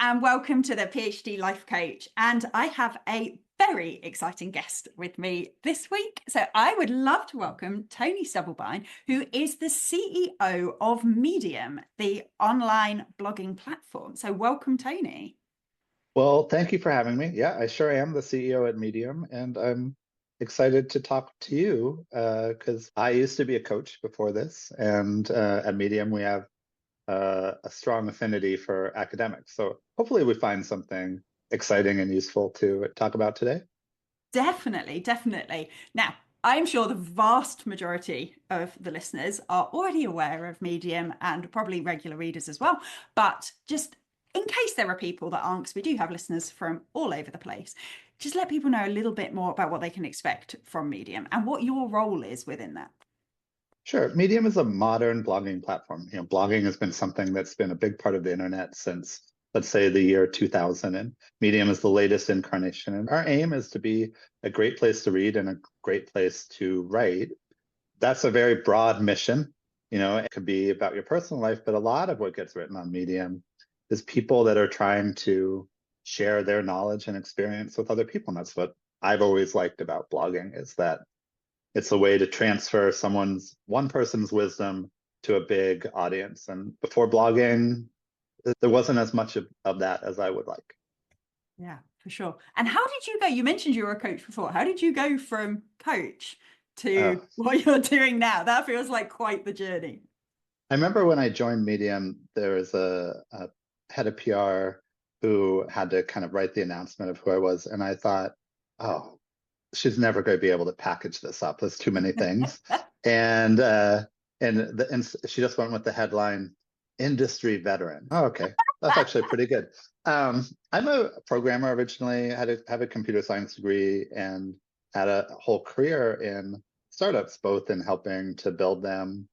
and welcome to the PhD Life Coach. And I have a very exciting guest with me this week. So I would love to welcome Tony Stubblebine, who is the CEO of Medium, the online blogging platform. So welcome, Tony. Well, thank you for having me. Yeah, I sure am the CEO at Medium, and I'm excited to talk to you because I used to be a coach before this, and at Medium we have a strong affinity for academics. So hopefully we find something exciting and useful to talk about today. Definitely, definitely. Now, I'm sure the vast majority of the listeners are already aware of Medium and probably regular readers as well. But just in case there are people that aren't, because we do have listeners from all over the place, just let people know a little bit more about what they can expect from Medium and what your role is within that. Sure. Medium is a modern blogging platform. Blogging has been something that's been a big part of the internet since, let's say, the year 2000. And Medium is the latest incarnation. And our aim is to be a great place to read and a great place to write. That's a very broad mission. It could be about your personal life, but a lot of what gets written on Medium is people that are trying to share their knowledge and experience with other people. And that's what I've always liked about blogging, is that it's a way to transfer one person's wisdom to a big audience. And before blogging, there wasn't as much of that as I would like. Yeah, for sure. And how did you go? You mentioned you were a coach before. How did you go from coach to what you're doing now? That feels like quite the journey. I remember when I joined Medium, there was a head of PR who had to kind of write the announcement of who I was. And I thought, oh, she's never going to be able to package this up. There's too many things. And she just went with the headline, industry veteran. Oh, okay. That's actually pretty good. I'm a programmer originally, have a computer science degree, and had a whole career in startups, both in helping to build them.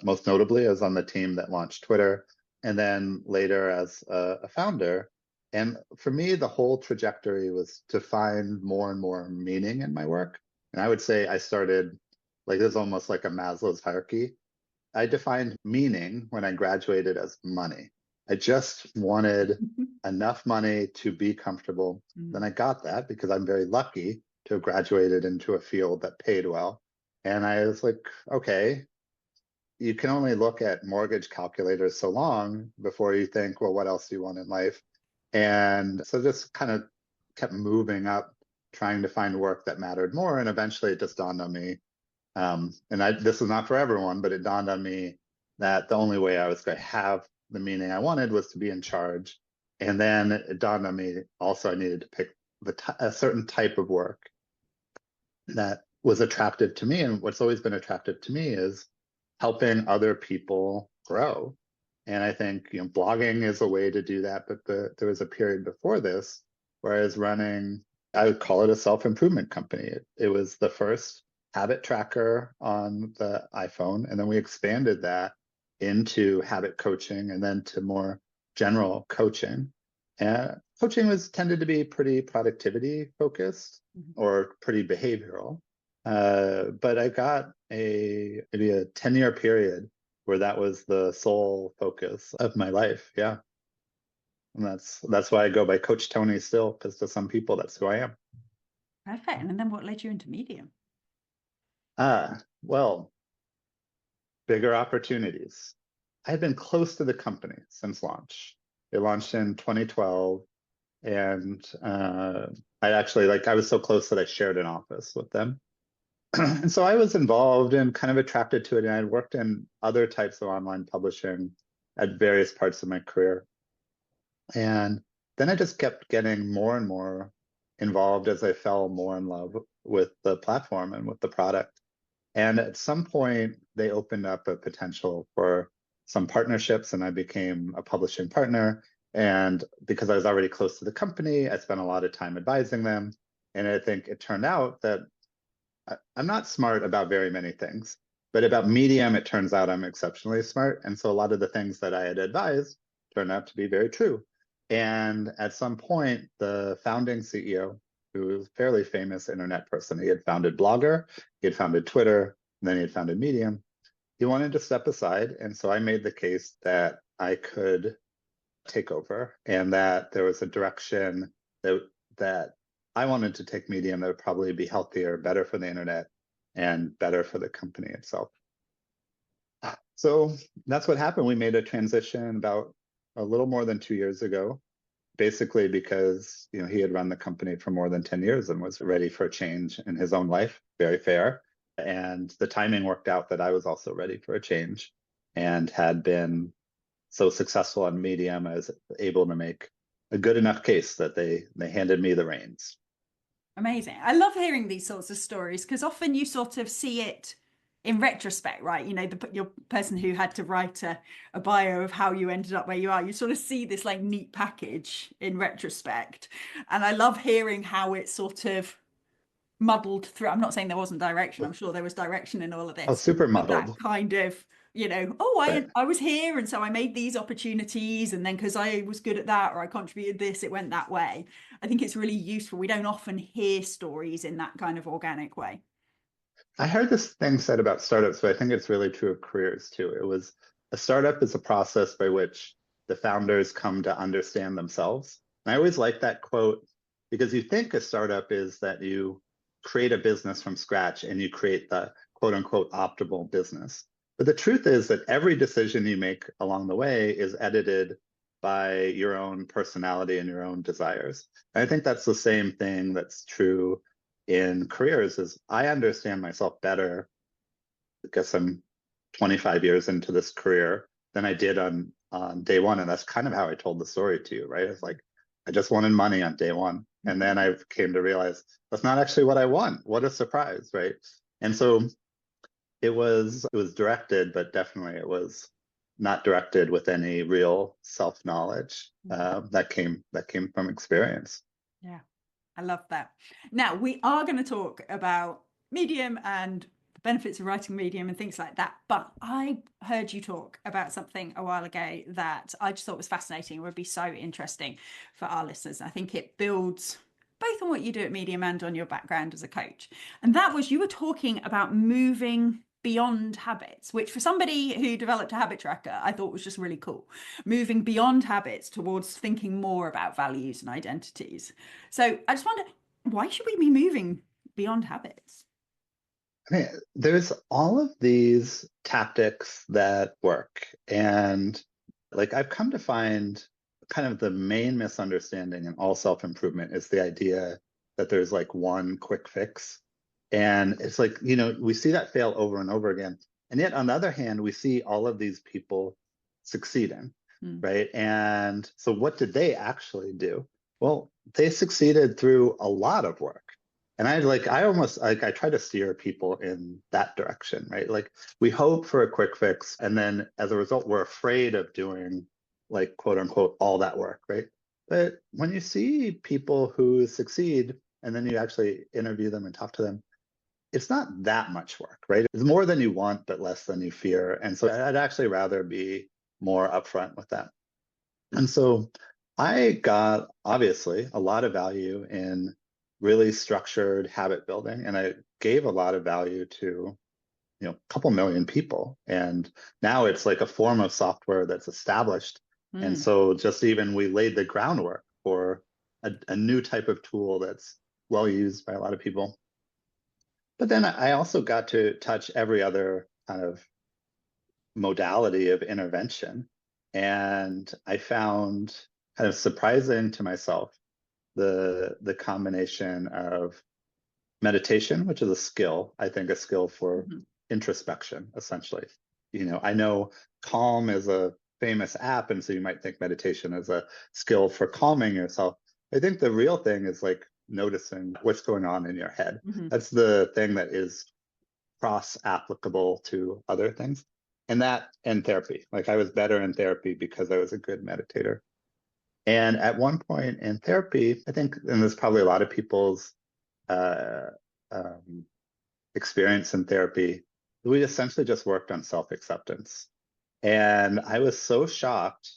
Most notably, I was on the team that launched Twitter, and then later as a founder. And for me, the whole trajectory was to find more and more meaning in my work. And I would say I started, like, this is almost like a Maslow's hierarchy. I defined meaning when I graduated as money. I just wanted enough money to be comfortable. Then I got that because I'm very lucky to have graduated into a field that paid well. And I was like, okay, you can only look at mortgage calculators so long before you think, well, what else do you want in life? And so just kind of kept moving up, trying to find work that mattered more. And eventually it just dawned on me, this is not for everyone, but it dawned on me that the only way I was going to have the meaning I wanted was to be in charge. And then it dawned on me also I needed to pick a certain type of work that was attractive to me. And what's always been attractive to me is helping other people grow. And I think blogging is a way to do that. But there was a period before this where I was running, I would call it a self-improvement company. It was the first habit tracker on the iPhone. And then we expanded that into habit coaching and then to more general coaching. And coaching tended to be pretty productivity focused or pretty behavioral. But I got maybe a 10-year period where that was the sole focus of my life. Yeah. And that's why I go by Coach Tony still, because to some people, that's who I am. Perfect. And then what led you into Medium? Well, bigger opportunities. I had been close to the company since launch. It launched in 2012. And I was so close that I shared an office with them. And so I was involved and kind of attracted to it. And I'd worked in other types of online publishing at various parts of my career. And then I just kept getting more and more involved as I fell more in love with the platform and with the product. And at some point, they opened up a potential for some partnerships, and I became a publishing partner. And because I was already close to the company, I spent a lot of time advising them. And I think it turned out that I'm not smart about very many things, but about Medium, it turns out I'm exceptionally smart. And so a lot of the things that I had advised turned out to be very true. And at some point, the founding CEO, who was a fairly famous internet person, he had founded Blogger, he had founded Twitter, and then he had founded Medium. He wanted to step aside. And so I made the case that I could takeover, and that there was a direction that I wanted to take Medium that would probably be healthier, better for the internet, and better for the company itself. So that's what happened. We made a transition about a little more than 2 years ago, basically because he had run the company for more than 10 years and was ready for a change in his own life. Very fair. And the timing worked out that I was also ready for a change and had been so successful on Medium, I was able to make a good enough case that they handed me the reins. Amazing. I love hearing these sorts of stories because often you sort of see it in retrospect, right? Your person who had to write a bio of how you ended up where you are, you sort of see this like neat package in retrospect. And I love hearing how it sort of muddled through. I'm not saying there wasn't direction. I'm sure there was direction in all of Oh, this, super but that muddled. kind of, oh, Right. I was here, and so I made these opportunities, and then because I was good at that or I contributed this, it went that way. I think it's really useful. We don't often hear stories in that kind of organic way. I heard this thing said about startups, but I think it's really true of careers too. It was a startup is a process by which the founders come to understand themselves. And I always like that quote because you think a startup is that you create a business from scratch and you create the quote unquote optimal business. But the truth is that every decision you make along the way is edited by your own personality and your own desires. And I think that's the same thing that's true in careers is I understand myself better. I guess I'm 25 years into this career than I did on day one. And that's kind of how I told the story to you, right? It's like I just wanted money on day one. And then I came to realize that's not actually what I want. What a surprise, right? And so it was directed, but definitely it was not directed with any real self-knowledge. That came from experience. Yeah, I love that. Now, we are going to talk about Medium and the benefits of writing Medium and things like that. But I heard you talk about something a while ago that I just thought was fascinating, would be so interesting for our listeners. I think it builds both on what you do at Medium and on your background as a coach. And that was you were talking about moving beyond habits, which for somebody who developed a habit tracker, I thought was just really cool. Moving beyond habits towards thinking more about values and identities. So I just wonder, why should we be moving beyond habits? I mean, there's all of these tactics that work. And like I've come to find kind of the main misunderstanding in all self-improvement is the idea that there's like one quick fix. And it's like, we see that fail over and over again. And yet on the other hand, we see all of these people succeeding, right? And so what did they actually do? Well, they succeeded through a lot of work. And I almost like I try to steer people in that direction, right? Like we hope for a quick fix, and then as a result, we're afraid of doing like quote unquote all that work, right? But when you see people who succeed and then you actually interview them and talk to them, it's not that much work, right? It's more than you want, but less than you fear. And so I'd actually rather be more upfront with that. And so I got obviously a lot of value in really structured habit building, and I gave a lot of value to a couple million people. And now it's like a form of software that's established. And so just even we laid the groundwork for a new type of tool that's well used by a lot of people. But then I also got to touch every other kind of modality of intervention. And I found kind of surprising to myself the combination of meditation, which is a skill, I think a skill for introspection, essentially. I know Calm is a famous app, and so you might think meditation is a skill for calming yourself. I think the real thing is like noticing what's going on in your head. That's the thing that is cross applicable to other things. And therapy. Like I was better in therapy because I was a good meditator. And at one point in therapy, I think, and there's probably a lot of people's uh, experience in therapy, we essentially just worked on self-acceptance. And I was so shocked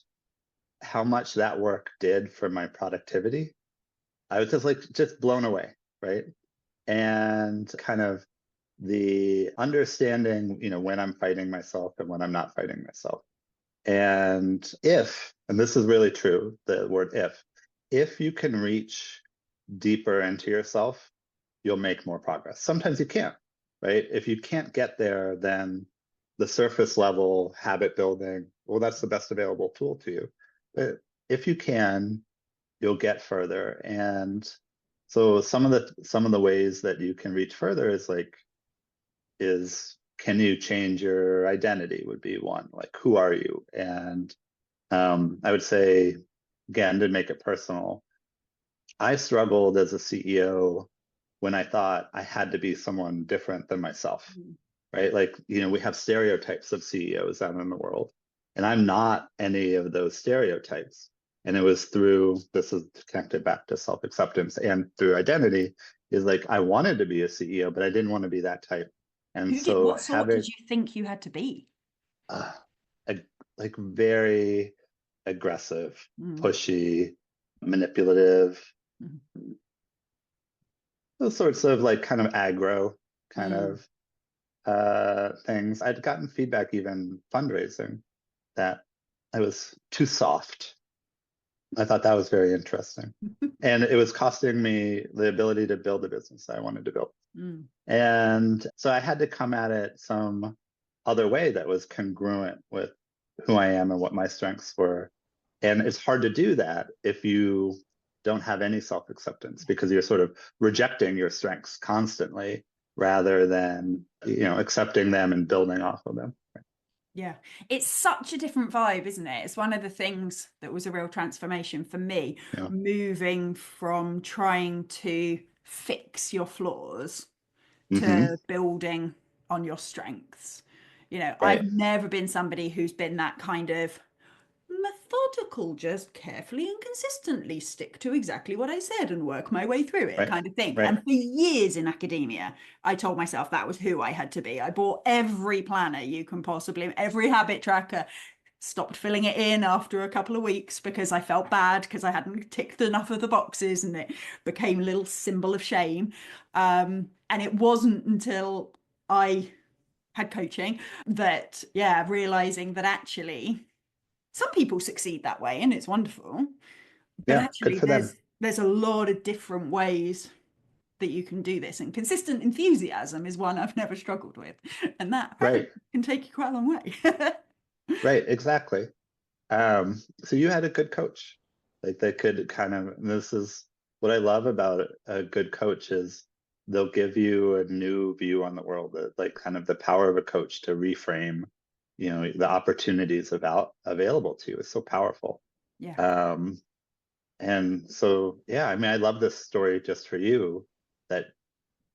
how much that work did for my productivity. I was just blown away, right? And kind of the understanding, when I'm fighting myself and when I'm not fighting myself. And and this is really true, the word if you can reach deeper into yourself, you'll make more progress. Sometimes you can't, right? If you can't get there, then the surface level habit building, well, that's the best available tool to you. But if you can, you'll get further. And so some of the ways that you can reach further is can you change your identity would be one, like who are you? And I would say, again, to make it personal, I struggled as a CEO when I thought I had to be someone different than myself, right? Like, we have stereotypes of CEOs out in the world, and I'm not any of those stereotypes. And it was this is connected back to self-acceptance and through identity, is like I wanted to be a CEO, but I didn't want to be that type. And so What sort did having you think you had to be? uh, a like very aggressive, Mm. pushy, manipulative, Mm. those sorts of like kind of aggro kind Mm. of things. I'd gotten feedback even fundraising that I was too soft. I thought that was very interesting. And it was costing me the ability to build the business I wanted to build. Mm. And so I had to come at it some other way that was congruent with who I am and what my strengths were. And it's hard to do that if you don't have any self acceptance because you're sort of rejecting your strengths constantly rather than, accepting them and building off of them. Yeah, it's such a different vibe, isn't it? It's one of the things that was a real transformation for me, Yeah. moving from trying to fix your flaws Mm-hmm. to building on your strengths. I've Right. never been somebody who's been that kind of methodical, just carefully and consistently stick to exactly what I said and work my way through it Right. kind of thing. Right. And for years in academia, I told myself that was who I had to be. I bought every planner you can possibly, every habit tracker, stopped filling it in after a couple of weeks because I felt bad because I hadn't ticked enough of the boxes and it became a little symbol of shame. And it wasn't until I had coaching that, yeah, realizing that actually some people succeed that way and it's wonderful, but Yeah. Good actually for them. there's a lot of different ways that you can do this, and consistent enthusiasm is one I've never struggled with, and that apparently Right. can take you quite a long way. Right. Exactly. So you had a good coach. Like they could kind of, this is what I love about a good coach is they'll give you a new view on the world, like kind of the power of a coach to reframe, the opportunities available to you is so powerful. Yeah. Um, and so, yeah, I mean, I love this story just for you that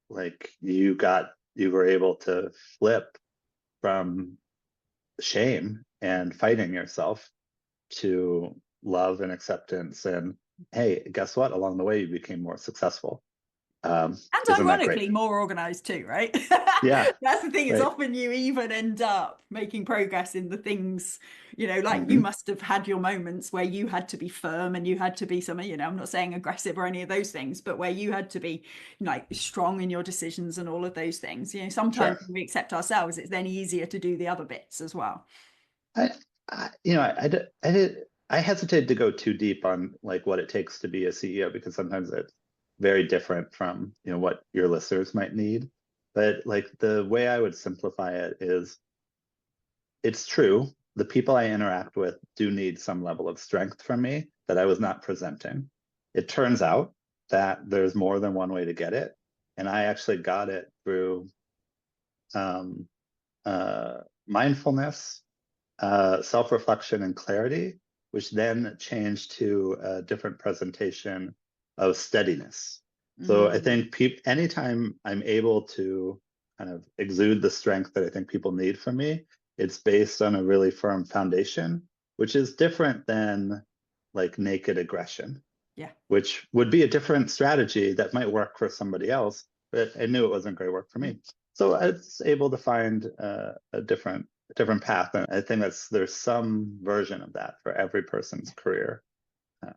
like you were able to flip from shame and fighting yourself to love and acceptance. And hey, guess what? Along the way, you became more successful. And Isn't that great? ironically, more organized too, right? Yeah, That's the thing, is right. often you even end up making progress in the things, like you Hmm. must have had your moments where you had to be firm and you had to be some, I'm not saying aggressive or any of those things, but where you had to be like strong in your decisions and all of those things. Sometimes Sure. when we accept ourselves, it's then easier to do the other bits as well. I, I hesitated to go too deep on like what it takes to be a CEO because sometimes it's very different from, what your listeners might need. But like the way I would simplify it is it's true. The people I interact with do need some level of strength from me that I was not presenting. It turns out that there's more than one way to get it. And I actually got it through um, uh, mindfulness, self reflection, and clarity, which then changed to a different presentation of steadiness. So I Mm, think anytime I'm able to kind of exude the strength that I think people need from me, it's based on a really firm foundation, which is different than like naked aggression, yeah. which would be a different strategy that might work for somebody else, but I knew it wasn't going to work for me. So I was able to find a different path, and I think there's some version of that for every person's career. Uh,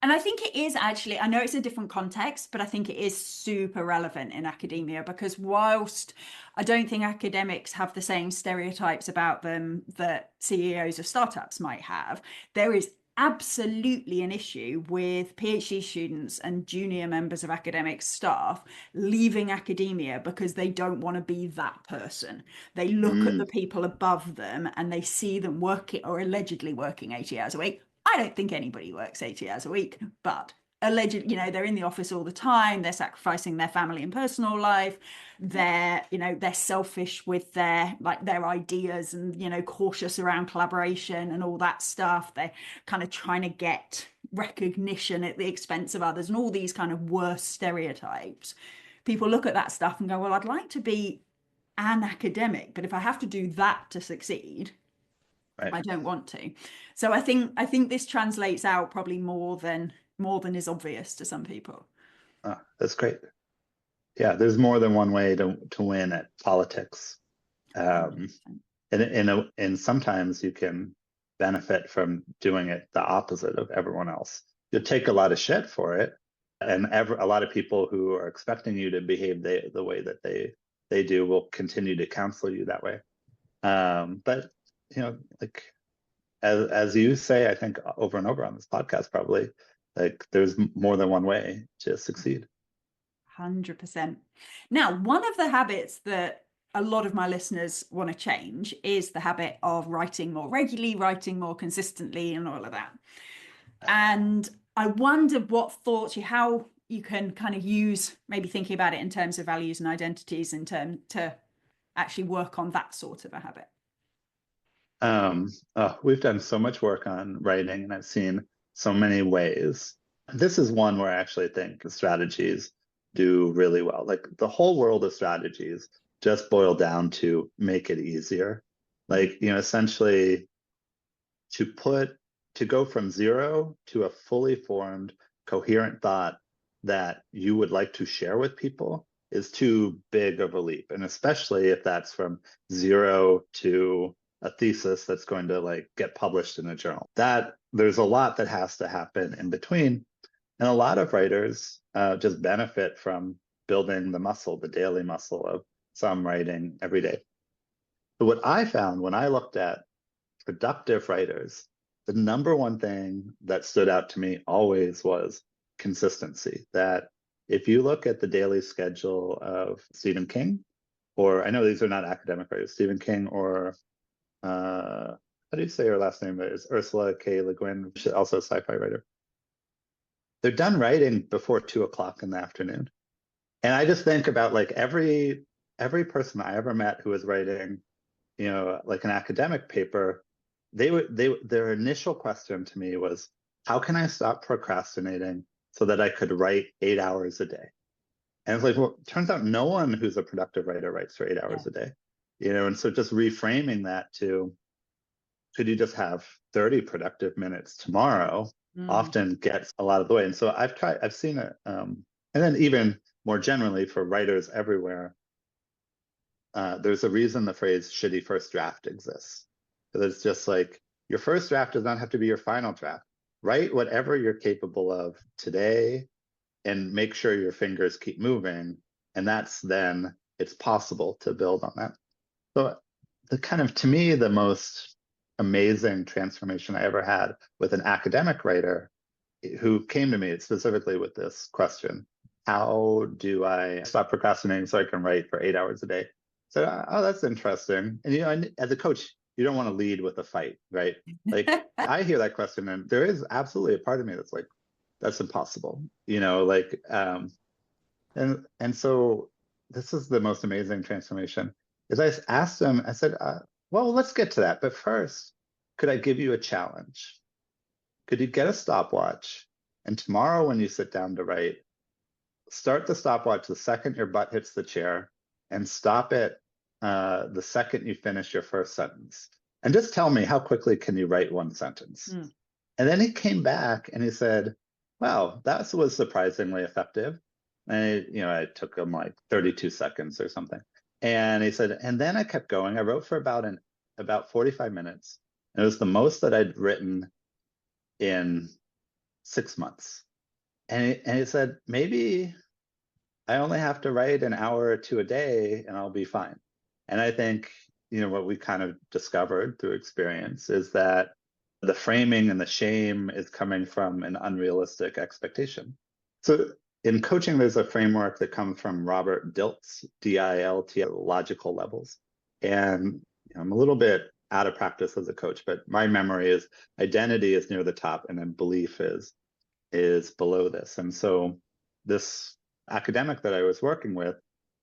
And I think it is actually, I know it's a different context, but I think it is super relevant in academia because whilst I don't think academics have the same stereotypes about them that CEOs of startups might have, there is absolutely an issue with PhD students and junior members of academic staff leaving academia because they don't want to be that person. They look at Mm, the people above them and they see them working or allegedly working 80 hours a week. I don't think anybody works 80 hours a week, but allegedly, they're in the office all the time. They're sacrificing their family and personal life. They're selfish with their ideas and, cautious around collaboration and all that stuff. They're kind of trying to get recognition at the expense of others and all these kind of worst stereotypes. People look at that stuff and go, well, I'd like to be an academic, but if I have to do that to succeed, right. I don't want to. So I think this translates out probably more than is obvious to some people. That's great. Yeah, there's more than one way to win at politics. Um, 100%. and sometimes you can benefit from doing it the opposite of everyone else. You'll take a lot of shit for it, and a lot of people who are expecting you to behave the way that they do will continue to counsel you that way. But like as you say, I think over and over on this podcast, probably like there's more than one way to succeed. 100%. Now, one of the habits that a lot of my listeners want to change is the habit of writing more regularly, writing more consistently, and all of that. And I wonder what thoughts how you can kind of use maybe thinking about it in terms of values and identities in term to actually work on that sort of a habit. We've done so much work on writing, and I've seen so many ways. This is one where I actually think the strategies do really well. Like the whole world of strategies just boil down to make it easier. Like, essentially to go from zero to a fully formed, coherent thought that you would like to share with people is too big of a leap. And especially if that's from zero to a thesis that's going to like get published in a journal. That there's a lot that has to happen in between. And a lot of writers just benefit from building the muscle, the daily muscle of some writing every day. But what I found when I looked at productive writers, the number one thing that stood out to me always was consistency. That if you look at the daily schedule of Stephen King, or I know these are not academic writers, Stephen King or how do you say her last name is? Ursula K. Le Guin, also a sci-fi writer. They're done writing before 2 o'clock in the afternoon. And I just think about like every person I ever met who was writing, like an academic paper, their initial question to me was, how can I stop procrastinating so that I could write 8 hours a day? And it's like, well, it turns out no one who's a productive writer writes for 8 hours a day, and so just reframing that to, could you just have 30 productive minutes tomorrow often gets a lot of the way. And so I've seen it. And then even more generally for writers everywhere, there's a reason the phrase shitty first draft exists. Because it's just like your first draft does not have to be your final draft. Write whatever you're capable of today and make sure your fingers keep moving. And then it's possible to build on that. So the kind of, to me, the most amazing transformation I ever had with an academic writer who came to me specifically with this question: how do I stop procrastinating so I can write for 8 hours a day? So, oh, that's interesting. And as a coach, you don't want to lead with a fight, right? Like I hear that question, and there is absolutely a part of me that's like, that's impossible, and so this is the most amazing transformation. Is I asked him, I said, well, let's get to that. But first, could I give you a challenge? Could you get a stopwatch? And tomorrow when you sit down to write, start the stopwatch the second your butt hits the chair and stop it the second you finish your first sentence. And just tell me, how quickly can you write one sentence? And then he came back and he said, wow, that was surprisingly effective. And I took him like 32 seconds or something. And he said, and then I kept going. I wrote for about 45 minutes. And it was the most that I'd written in 6 months. And he said, maybe I only have to write an hour or two a day and I'll be fine. And I think, what we kind of discovered through experience is that the framing and the shame is coming from an unrealistic expectation. So in coaching, there's a framework that comes from Robert Dilts, DILT, logical levels. And I'm a little bit out of practice as a coach, but my memory is identity is near the top and then belief is below this. And so this academic that I was working with,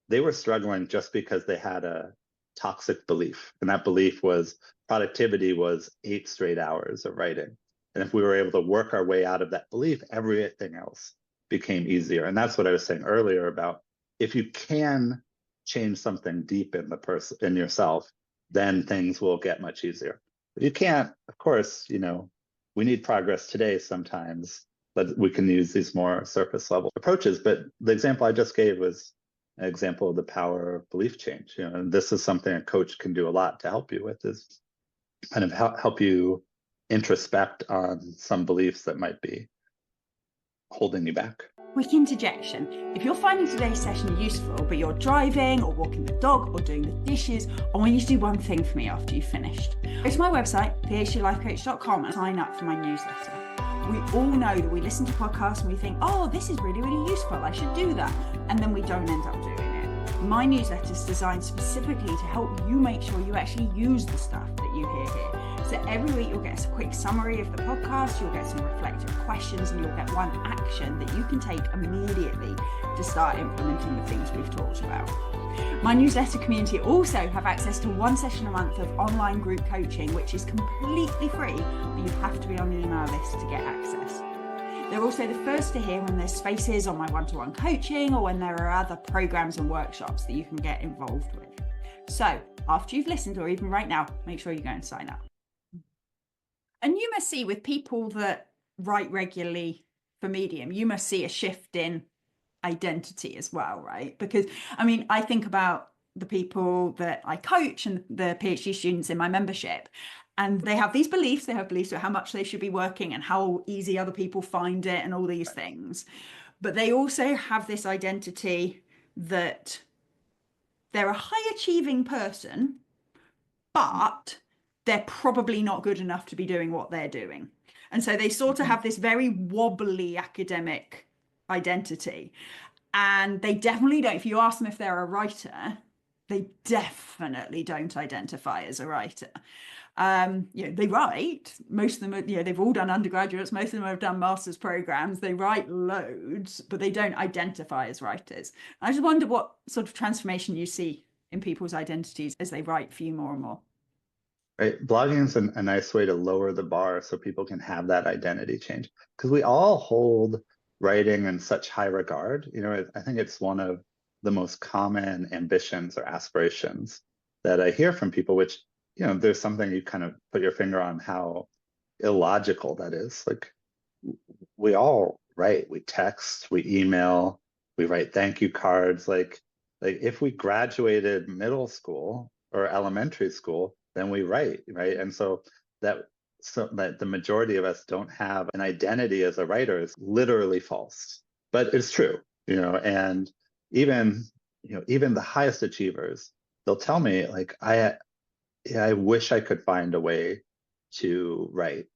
they were struggling just because they had a toxic belief. And that belief was productivity was 8 straight hours of writing. And if we were able to work our way out of that belief, everything else became easier. And that's what I was saying earlier about if you can change something deep in the person, in yourself, then things will get much easier. If you can't, of course, we need progress today sometimes, but we can use these more surface level approaches. But the example I just gave was an example of the power of belief change. And this is something a coach can do a lot to help you with, is kind of help you introspect on some beliefs that might be holding you back. Quick interjection. If you're finding today's session useful, but you're driving or walking the dog or doing the dishes, I want you to do one thing for me after you've finished. Go to my website, phdlifecoach.com, and sign up for my newsletter. We all know that we listen to podcasts and we think, oh, this is really, really useful, I should do that. And then we don't end up doing it. My newsletter is designed specifically to help you make sure you actually use the stuff that you hear here. So every week you'll get a quick summary of the podcast, you'll get some reflective questions, and you'll get one action that you can take immediately to start implementing the things we've talked about. My newsletter community also have access to 1 session a month of online group coaching, which is completely free, but you have to be on the email list to get access. They're also the first to hear when there's spaces on my one-to-one coaching or when there are other programs and workshops that you can get involved with. So after you've listened, or even right now, make sure you go and sign up. And you must see with people that write regularly for Medium, you must see a shift in identity as well, right? Because I think about the people that I coach and the PhD students in my membership, and they have these beliefs. They have beliefs about how much they should be working and how easy other people find it and all these things. But they also have this identity that they're a high achieving person, but they're probably not good enough to be doing what they're doing. And so they sort of have this very wobbly academic identity. And they definitely don't, if you ask them if they're a writer, they definitely don't identify as a writer. They write, most of them are, they've all done undergraduates, most of them have done master's programs, they write loads, but they don't identify as writers. I just wonder what sort of transformation you see in people's identities as they write for you more and more. Right. Blogging is a nice way to lower the bar so people can have that identity change, because we all hold writing in such high regard. I think it's one of the most common ambitions or aspirations that I hear from people, which, there's something you kind of put your finger on how illogical that is. Like, we all write, we text, we email, we write thank you cards. Like if we graduated middle school or elementary school, then we write, right? And so that the majority of us don't have an identity as a writer is literally false, but it's true, and even the highest achievers, they'll tell me, like, I wish I could find a way to write.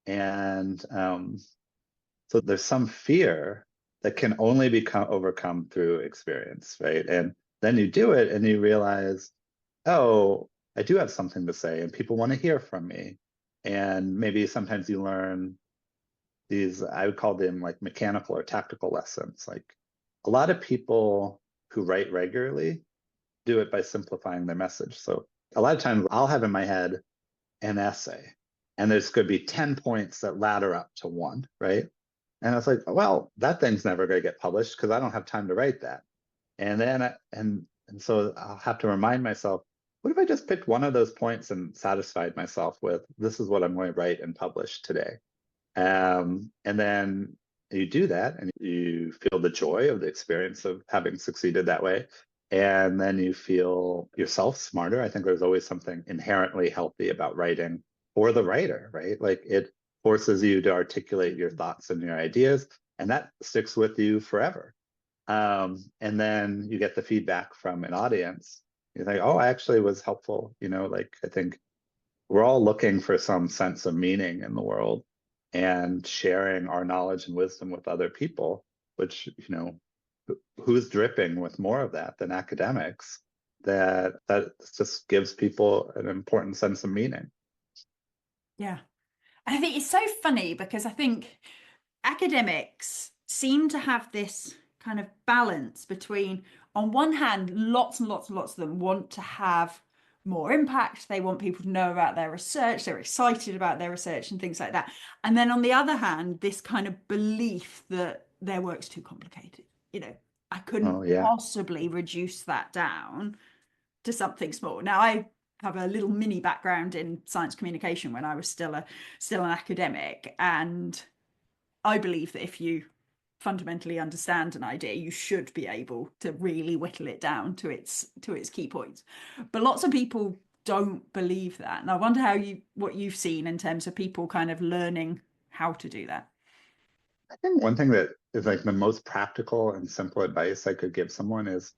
And so there's some fear that can only be overcome through experience, right? And then you do it and you realize, oh, I do have something to say and people want to hear from me. And maybe sometimes you learn these, I would call them like mechanical or tactical lessons. Like, a lot of people who write regularly do it by simplifying their message. So a lot of times I'll have in my head an essay and there's going to be 10 points that ladder up to one, right? And I was like, well, that thing's never going to get published because I don't have time to write that. And then, and so I'll have to remind myself, what if I just picked one of those points and satisfied myself with, this is what I'm going to write and publish today? And then you do that and you feel the joy of the experience of having succeeded that way. And then you feel yourself smarter. I think there's always something inherently healthy about writing for the writer, right? Like, it forces you to articulate your thoughts and your ideas, and that sticks with you forever. And then you get the feedback from an audience. You think, oh, I actually was helpful. Like, I think we're all looking for some sense of meaning in the world and sharing our knowledge and wisdom with other people, which, who's dripping with more of that than academics? That just gives people an important sense of meaning. Yeah. I think it's so funny because I think academics seem to have this kind of balance between, on one hand, lots and lots and lots of them want to have more impact. They want people to know about their research. They're excited about their research and things like that. And then on the other hand, this kind of belief that their work's too complicated. I couldn't Oh yeah. possibly reduce that down to something small. Now, I have a little mini background in science communication when I was still an academic, and I believe that if you fundamentally understand an idea, you should be able to really whittle it down to its key points. But lots of people don't believe that, and I wonder what you've seen in terms of people kind of learning how to do that. I think one thing that is like the most practical and simple advice I could give someone is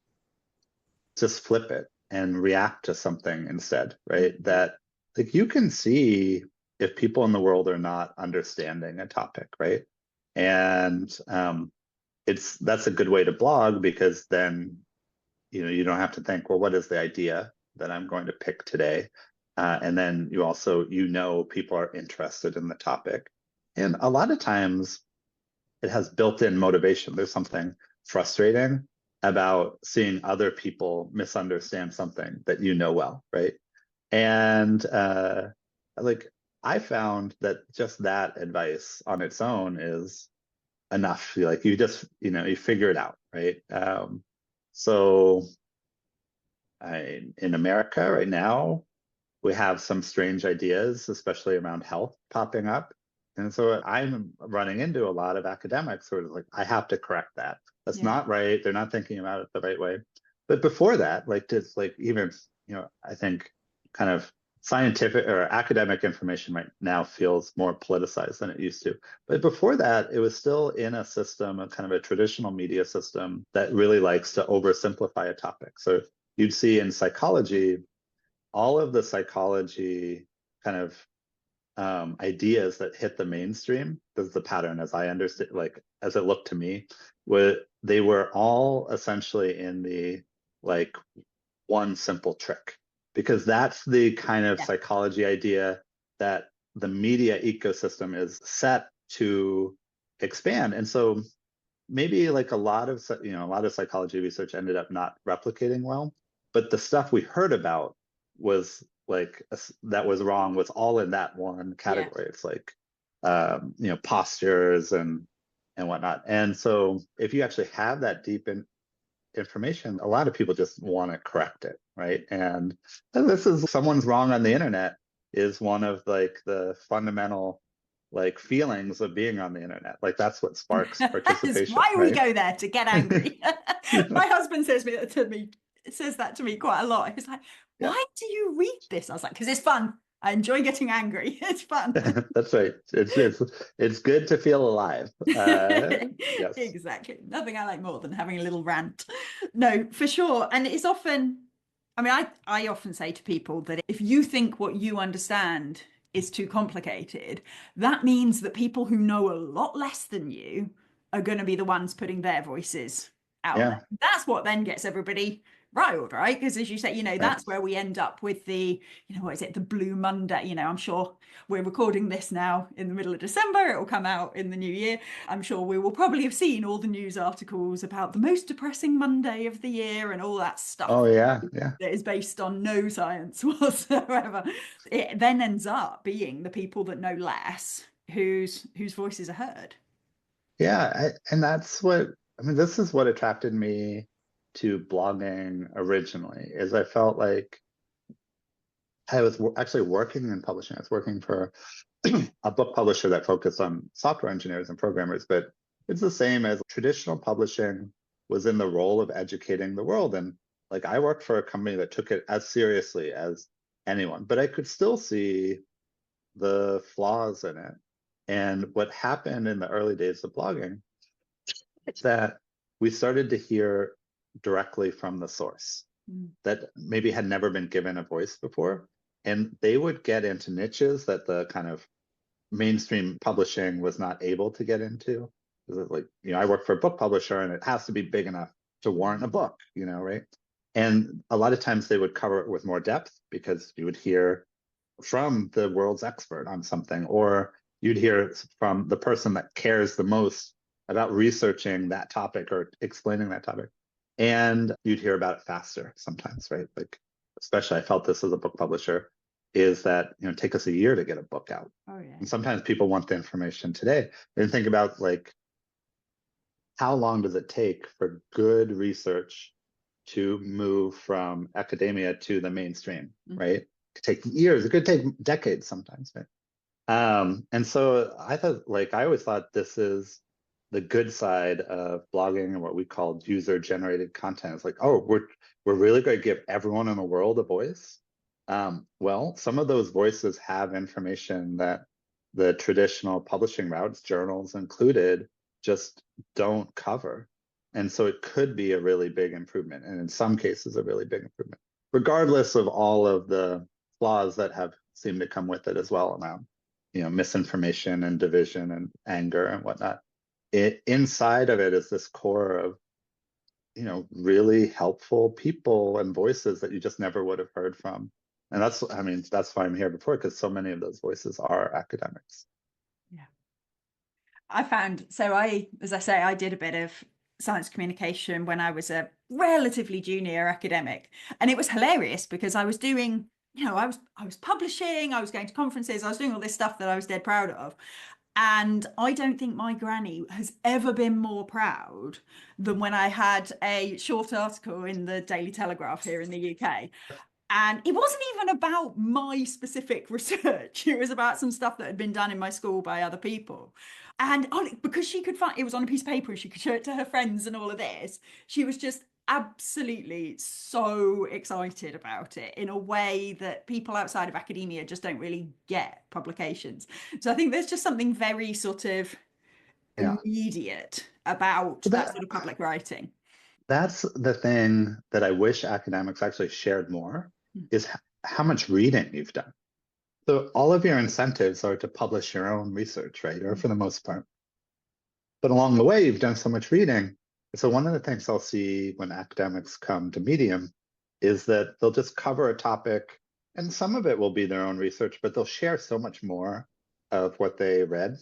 just flip it and react to something instead, right? That like you can see if people in the world are not understanding a topic, right? And that's a good way to blog, because then you don't have to think, well, what is the idea that I'm going to pick today? And then you also people are interested in the topic, and a lot of times it has built-in motivation. There's something frustrating about seeing other people misunderstand something that well, right? And like I found that just that advice on its own is enough. Like you just you figure it out, right? So in America right now, we have some strange ideas, especially around health, popping up. And so I'm running into a lot of academics who are like, I have to correct that. That's Yeah. not right. They're not thinking about it the right way. But before that, like just like even, I think kind of scientific or academic information right now feels more politicized than it used to. But before that, it was still in a system, a kind of a traditional media system that really likes to oversimplify a topic. So you'd see in psychology, all of the psychology kind of ideas that hit the mainstream, this is the pattern as I understand, like as it looked to me, they were all essentially in the like one simple trick, because that's the kind of psychology idea that the media ecosystem is set to expand. And so maybe like a lot of psychology research ended up not replicating well, but the stuff we heard about was like that was wrong was all in that one category. It's like postures and whatnot. And so if you actually have that deep information, a lot of people just want to correct it, right? And this is someone's wrong on the internet is one of like the fundamental like feelings of being on the internet. Like that's what sparks participation. Why right? we go there to get angry. My husband says that to me quite a lot. He's like, Yeah. why do you read this? I was like, because it's fun. I enjoy getting angry. It's fun. That's right. It's good to feel alive. Yes. Exactly. Nothing I like more than having a little rant. No, for sure. And it's often, I mean, I often say to people that if you think what you understand is too complicated, that means that people who know a lot less than you are going to be the ones putting their voices out Yeah. there. That's what then gets everybody riled, right? Because as you say, Right. that's where we end up with the, what is it, the Blue Monday. I'm sure we're recording this now in the middle of December. It will come out in the new year. I'm sure we will probably have seen all the news articles about the most depressing Monday of the year and all that stuff. Oh yeah, yeah. That is based on no science whatsoever. It then ends up being the people that know less whose voices are heard. Yeah, and that's what I mean. This is what attracted me to blogging originally, is I felt like I was actually working in publishing. I was working for a book publisher that focused on software engineers and programmers, but it's the same as traditional publishing was in the role of educating the world. And like I worked for a company that took it as seriously as anyone, but I could still see the flaws in it. And what happened in the early days of blogging is that we started to hear directly from the source that maybe had never been given a voice before. And they would get into niches that the kind of mainstream publishing was not able to get into. Like, I work for a book publisher and it has to be big enough to warrant a book, right? And a lot of times they would cover it with more depth because you would hear from the world's expert on something, or you'd hear from the person that cares the most about researching that topic or explaining that topic. And you'd hear about it faster sometimes, right? Like, especially I felt this as a book publisher, is that, take us a year to get a book out. Oh, yeah. And sometimes people want the information today. And think about like, how long does it take for good research to move from academia to the mainstream, right? It could take years, it could take decades sometimes, right? And so I always thought this is the good side of blogging and what we call user-generated content. It's like, oh, we're really going to give everyone in the world a voice. Well, some of those voices have information that the traditional publishing routes, journals included, just don't cover. And so it could be a really big improvement, and in some cases, a really big improvement, regardless of all of the flaws that have seemed to come with it as well around, misinformation and division and anger and whatnot. Inside of it is this core of, really helpful people and voices that you just never would have heard from. And that's why I'm here before, because so many of those voices are academics. Yeah. As I say, I did a bit of science communication when I was a relatively junior academic. And it was hilarious because I was doing, I was publishing, I was going to conferences, I was doing all this stuff that I was dead proud of. And I don't think my granny has ever been more proud than when I had a short article in the Daily Telegraph here in the UK. And it wasn't even about my specific research. It was about some stuff that had been done in my school by other people. And because she could find it was on a piece of paper and she could show it to her friends and all of this, she was just absolutely so excited about it in a way that people outside of academia just don't really get publications. So I think there's just something very sort of Yeah. immediate about So that sort of public writing. that's the thing that I wish academics actually shared more, is how much reading you've done. So all of your incentives are to publish your own research, right? Or for the most part. But along the way, you've done so much reading. So one of the things I'll see when academics come to Medium is that they'll just cover a topic, and some of it will be their own research, but they'll share so much more of what they read.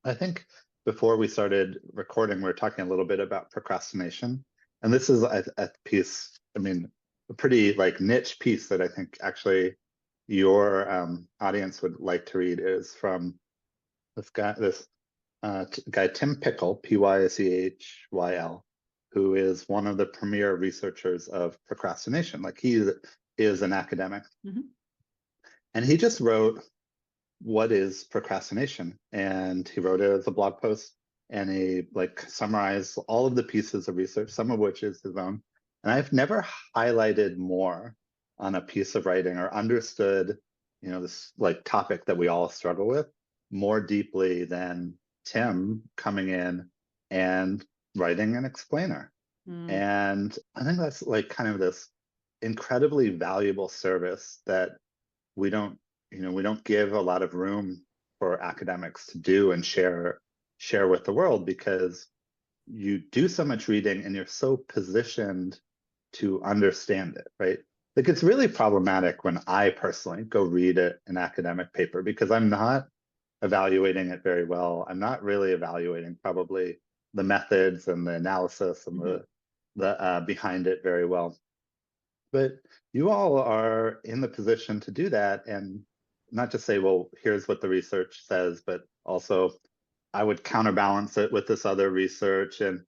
I think before we started recording, we were talking a little bit about procrastination. And this is a piece, a pretty like niche piece that I think actually your audience would like to read, is from this guy, Tim Pickle, Pychyl, who is one of the premier researchers of procrastination. Like, he is an academic. And he just wrote, "What is procrastination?" And he wrote it as a blog post, and he summarized all of the pieces of research, some of which is his own. And I've never highlighted more on a piece of writing or understood, this topic that we all struggle with more deeply than Tim coming in and writing an explainer. And I think that's kind of this incredibly valuable service that we don't give a lot of room for academics to do and share with the world, because you do so much reading and you're so positioned to understand it, right? Like, it's really problematic when I personally go read an academic paper, because I'm not evaluating it very well. I'm not really evaluating probably the methods and the analysis and the behind it very well. But you all are in the position to do that, and not just say, well, here's what the research says, but also I would counterbalance it with this other research, and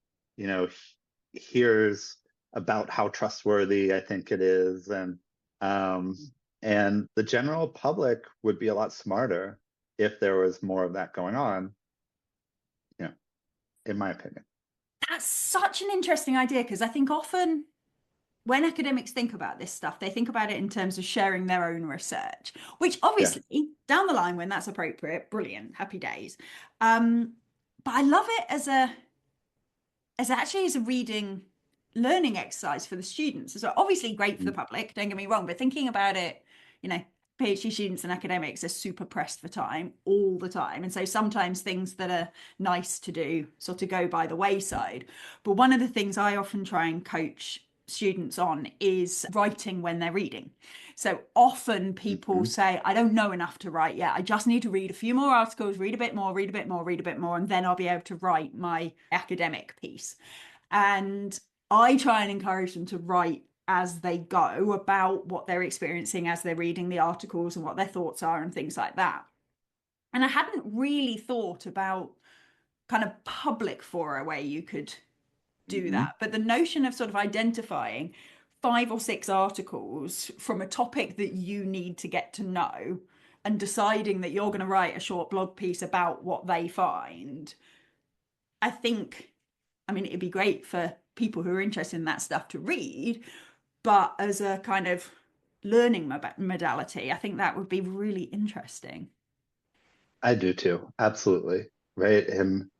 here's about how trustworthy I think it is. And the general public would be a lot smarter if there was more of that going on, in my opinion. That's such an interesting idea, because I think often when academics think about this stuff, they think about it in terms of sharing their own research, which Yeah. obviously down the line when that's appropriate, brilliant, happy days. Um, but I love it as actually as a reading learning exercise for the students. So obviously great for the Mm. public, don't get me wrong, but thinking about it, PhD students and academics are super pressed for time all the time. And so sometimes things that are nice to do sort of go by the wayside. But one of the things I often try and coach students on is writing when they're reading. So often people Mhm. say, I don't know enough to write yet. I just need to read a few more articles, read a bit more, read a bit more, read a bit more, and then I'll be able to write my academic piece. And I try and encourage them to write as they go about what they're experiencing as they're reading the articles and what their thoughts are and things like that. And I hadn't really thought about kind of public fora where you could do Mhm. that. But the notion of sort of identifying 5 or 6 articles from a topic that you need to get to know and deciding that you're going to write a short blog piece about what they find, I think, I mean, it'd be great for people who are interested in that stuff to read, but as a kind of learning modality, I think that would be really interesting. I do too. Absolutely. Right. And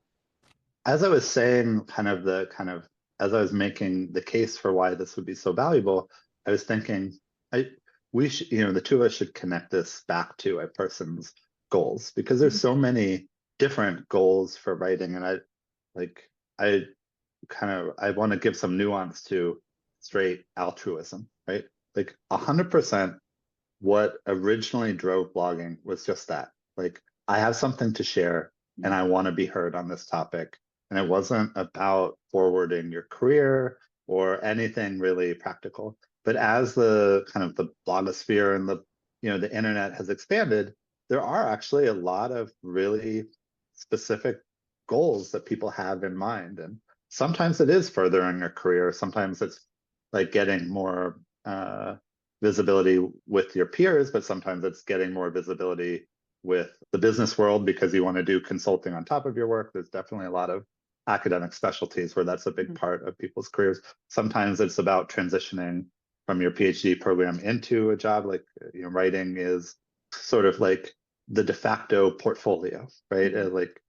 as I was saying, as I was making the case for why this would be so valuable, I was thinking, I we should, the two of us should connect this back to a person's goals because there's so many different goals for writing, and like I I want to give some nuance to straight altruism, right? Like 100% what originally drove blogging was just that. Like, I have something to share and Yeah. I want to be heard on this topic. And it wasn't about forwarding your career or anything really practical. But as the kind of the blogosphere and the internet has expanded, there are actually a lot of really specific goals that people have in mind. And sometimes it is furthering a career. Sometimes it's like getting more visibility with your peers, but sometimes it's getting more visibility with the business world because you want to do consulting on top of your work. There's definitely a lot of academic specialties where that's a big part of people's careers. Sometimes it's about transitioning from your PhD program into a job. Like, writing is sort of like the de facto portfolio, right? Like,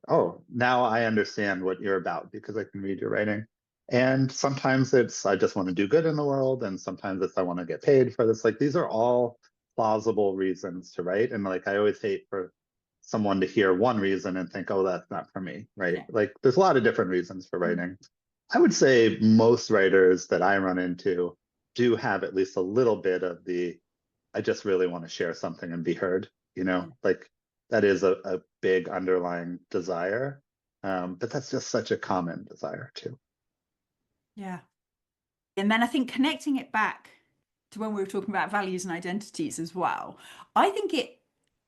oh, now I understand what you're about because I can read your writing. And sometimes it's I just want to do good in the world, and sometimes it's I want to get paid for this. Like, these are all plausible reasons to write. And like, I always hate for someone to hear one reason and think, oh, that's not for me, right? Yeah. Like, there's a lot of different reasons for writing. I would say most writers that I run into do have at least a little bit of the I just really want to share something and be heard, Yeah. like that is a big underlying desire. But that's just such a common desire too. Yeah. And then I think connecting it back to when we were talking about values and identities as well, I think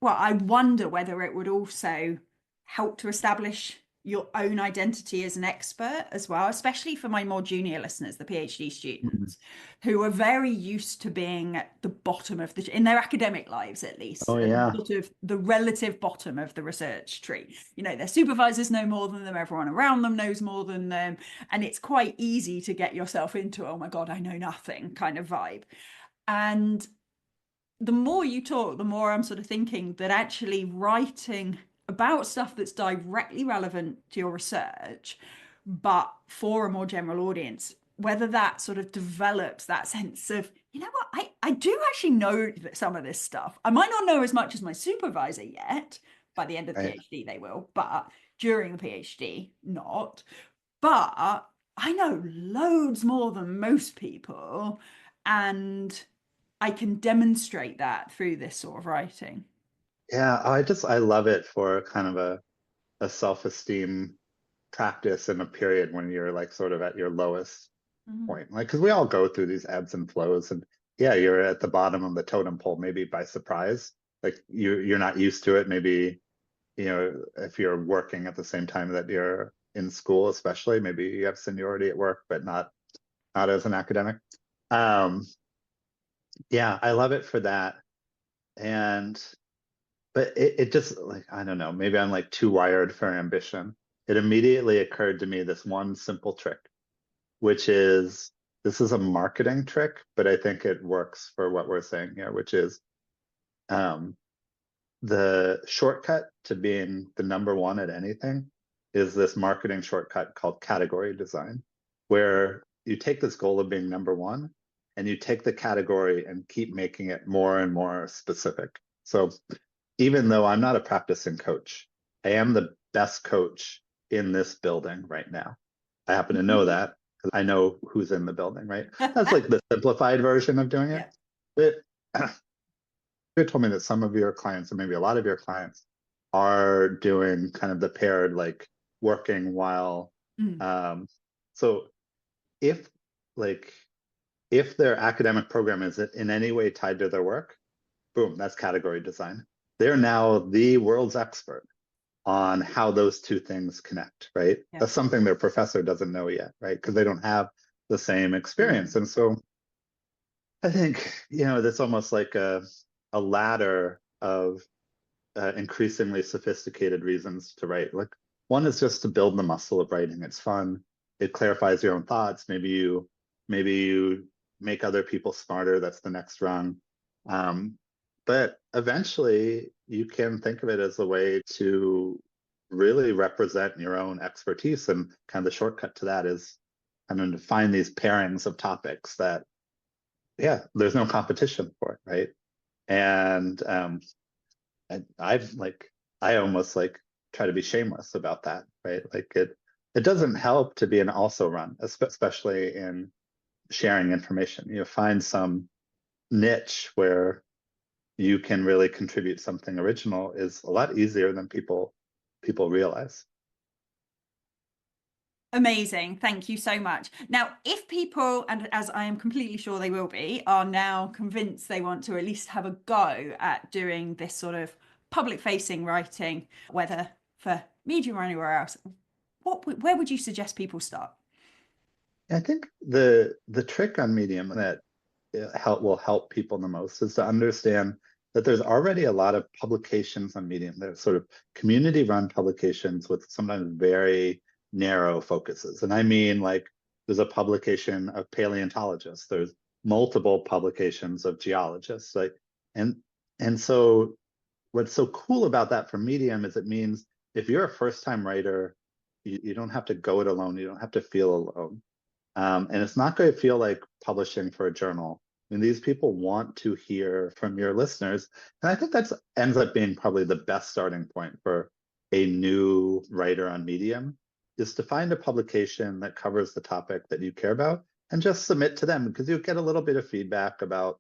I wonder whether it would also help to establish your own identity as an expert as well, especially for my more junior listeners, the PhD Mhm. students, who are very used to being at the bottom of in their academic lives at least, Oh at yeah. sort of the relative bottom of the research tree. Their supervisors know more than them, everyone around them knows more than them, and it's quite easy to get yourself into, oh my God, I know nothing kind of vibe. And the more you talk, the more I'm sort of thinking that actually writing about stuff that's directly relevant to your research, but for a more general audience, whether that sort of develops that sense of, you know what, I do actually know some of this stuff. I might not know as much as my supervisor yet. By the end of the Right. PhD, they will, but during the PhD, not. But I know loads more than most people. And I can demonstrate that through this sort of writing. Yeah, I love it for kind of a self-esteem practice in a period when you're like sort of at your lowest Mhm. point. Like, because we all go through these ebbs and flows, and yeah, you're at the bottom of the totem pole, maybe by surprise. Like, you're not used to it. Maybe, if you're working at the same time that you're in school, especially, maybe you have seniority at work, but not as an academic. Um, yeah, I love it for that. And but it just, like, I don't know, maybe I'm like too wired for ambition. It immediately occurred to me this one simple trick, which is this is a marketing trick, but I think it works for what we're saying here, which is the shortcut to being the number one at anything is this marketing shortcut called category design, where you take this goal of being number one and you take the category and keep making it more and more specific. So even though I'm not a practicing coach, I am the best coach in this building right now. I happen to know that because I know who's in the building, right? That's like the simplified version of doing it. But you told me that some of your clients, or maybe a lot of your clients, are doing kind of the paired, like working while. So if their academic program is in any way tied to their work, boom, that's category design. They're now the world's expert on how those two things connect, right? Yeah. That's something their professor doesn't know yet, right? Because they don't have the same experience. And so I think, that's almost like a ladder of increasingly sophisticated reasons to write. Like, one is just to build the muscle of writing. It's fun. It clarifies your own thoughts. Maybe you make other people smarter. That's the next rung. But eventually you can think of it as a way to really represent your own expertise. And kind of the shortcut to that is kind of to find these pairings of topics that, there's no competition for it, right? And I almost try to be shameless about that, right? Like it doesn't help to be an also run, especially in sharing information. Find some niche where you can really contribute something original is a lot easier than people realize. Amazing. Thank you so much. Now, if people, and as I am completely sure they will be, are now convinced they want to at least have a go at doing this sort of public-facing writing, whether for Medium or anywhere else, where would you suggest people start? I think the trick on Medium that will help people the most is to understand that there's already a lot of publications on Medium. There's sort of community-run publications with sometimes very narrow focuses. And I mean, there's a publication of paleontologists. There's multiple publications of geologists. And so what's so cool about that for Medium is it means if you're a first-time writer, you don't have to go it alone. You don't have to feel alone. And it's not going to feel like publishing for a journal. I mean, these people want to hear from your listeners. And I think that ends up being probably the best starting point for a new writer on Medium, is to find a publication that covers the topic that you care about and just submit to them, because you get a little bit of feedback about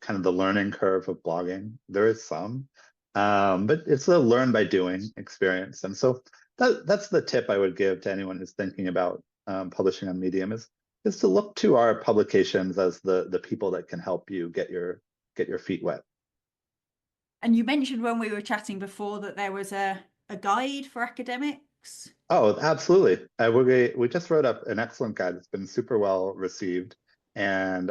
kind of the learning curve of blogging. There is some, but it's a learn by doing experience. And so that's the tip I would give to anyone who's thinking about publishing on Medium is to look to our publications as the people that can help you get your feet wet. And you mentioned when we were chatting before that there was a guide for academics. Oh, absolutely. We just wrote up an excellent guide. It's been super well received, and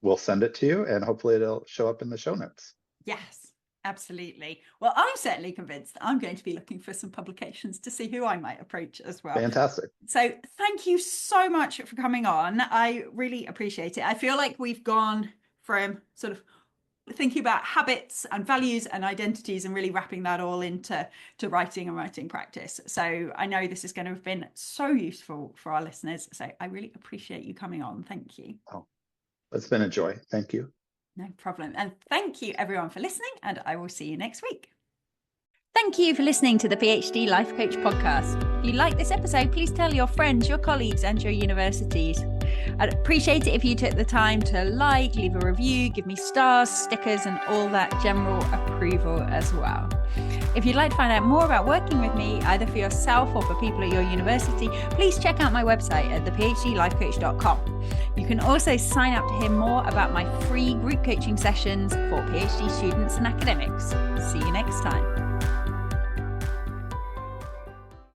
we'll send it to you, and hopefully it'll show up in the show notes. Yes, absolutely. Well, I'm certainly convinced I'm going to be looking for some publications to see who I might approach as well. Fantastic. So thank you so much for coming on. I really appreciate it. I feel like we've gone from sort of thinking about habits and values and identities and really wrapping that all into writing and writing practice. So I know this is going to have been so useful for our listeners. So I really appreciate you coming on. Thank you. Oh, it's been a joy. Thank you. No problem. And thank you everyone for listening, and I will see you next week. Thank you for listening to the PhD Life Coach podcast. If you like this episode, please tell your friends, your colleagues, and your universities. I'd appreciate it if you took the time to leave a review, give me stars, stickers, and all that general approval as well. If you'd like to find out more about working with me, either for yourself or for people at your university, please check out my website at thephdlifecoach.com. You can also sign up to hear more about my free group coaching sessions for PhD students and academics. See you next time.